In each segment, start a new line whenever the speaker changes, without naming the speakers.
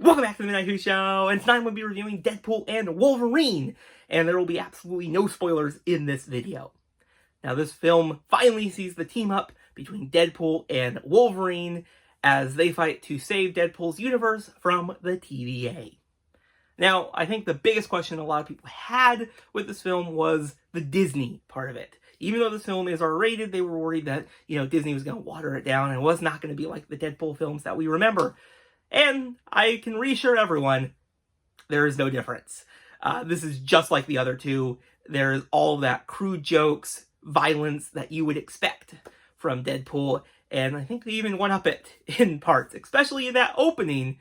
Welcome back to the Midnight Who Show, and tonight I'm going to be reviewing Deadpool and Wolverine, and there will be absolutely no spoilers in this video. Now, this film finally sees the team up between Deadpool and Wolverine as they fight to save Deadpool's universe from the TVA. Now, I think the biggest question a lot of people had with this film was the Disney part of it. Even though this film is R-rated, they were worried that, Disney was going to water it down and it was not going to be like the Deadpool films that we remember. And I can reassure everyone, there is no difference. This is just like the other two. There's all that crude jokes, violence that you would expect from Deadpool. And I think they even went up it in parts, especially in that opening,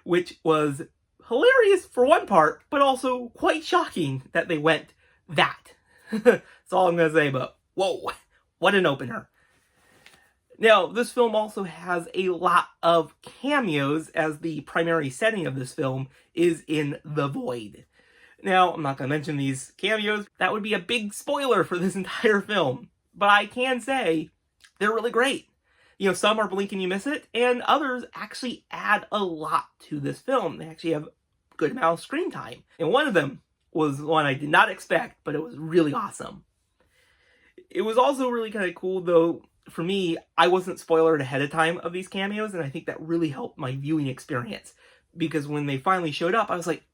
which was hilarious for one part, but also quite shocking that they went that. That's all I'm going to say, but whoa, what an opener. Now, this film also has a lot of cameos, as the primary setting of this film is in the Void. Now, I'm not going to mention these cameos. That would be a big spoiler for this entire film. But I can say they're really great. Some are blink and you miss it, and others actually add a lot to this film. They actually have a good amount of screen time. And one of them was one I did not expect, but it was really awesome. It was also really kind of cool, though. For me, I wasn't spoiled ahead of time of these cameos, and I think that really helped my viewing experience. Because when they finally showed up, I was like,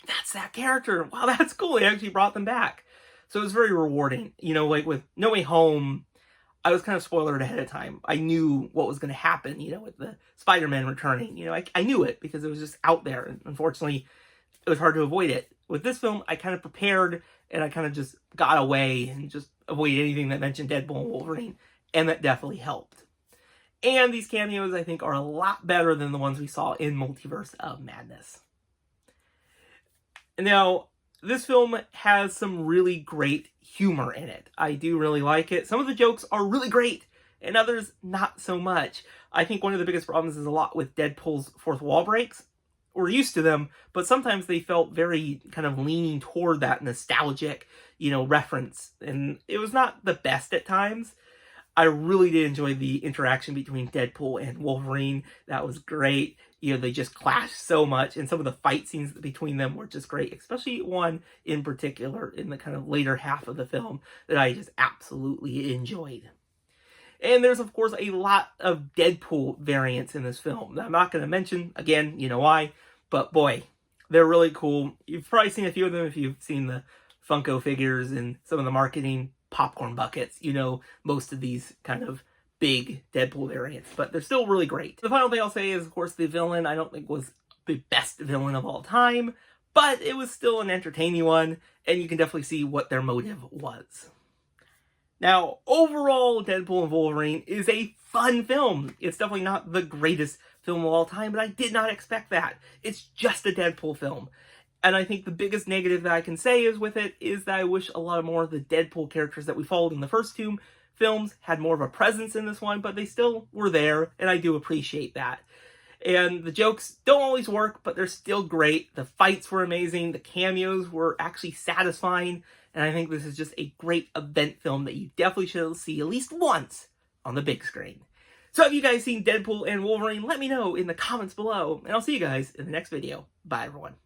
that's that character. Wow, that's cool. They actually brought them back. So it was very rewarding. Like with No Way Home, I was kind of spoiled ahead of time. I knew what was going to happen, with the Spider-Man returning. I knew it because it was just out there. And unfortunately, it was hard to avoid it. With this film, I kind of prepared, and I kind of just got away and just avoided anything that mentioned Deadpool and Wolverine. And that definitely helped. And these cameos, I think, are a lot better than the ones we saw in Multiverse of Madness. Now, this film has some really great humor in it. I do really like it. Some of the jokes are really great, and others not so much. I think one of the biggest problems is a lot with Deadpool's fourth wall breaks. We're used to them, but sometimes they felt very kind of leaning toward that nostalgic, reference. And it was not the best at times. I really did enjoy the interaction between Deadpool and Wolverine. That was great. They just clashed so much, and some of the fight scenes between them were just great, especially one in particular in the kind of later half of the film that I just absolutely enjoyed. And there's, of course, a lot of Deadpool variants in this film. I'm not going to mention, again, why, but boy, they're really cool. You've probably seen a few of them if you've seen the Funko figures and some of the marketing popcorn buckets, most of these kind of big Deadpool variants, but they're still really great. The final thing I'll say is, of course, the villain I don't think was the best villain of all time, but it was still an entertaining one, and you can definitely see what their motive was. Now, overall, Deadpool and Wolverine is a fun film. It's definitely not the greatest film of all time, but I did not expect that. It's just a Deadpool film. And I think the biggest negative that I can say is with it is that I wish a lot more of the Deadpool characters that we followed in the first two films had more of a presence in this one, but they still were there, and I do appreciate that. And the jokes don't always work, but they're still great. The fights were amazing. The cameos were actually satisfying. And I think this is just a great event film that you definitely should see at least once on the big screen. So have you guys seen Deadpool and Wolverine? Let me know in the comments below, and I'll see you guys in the next video. Bye, everyone.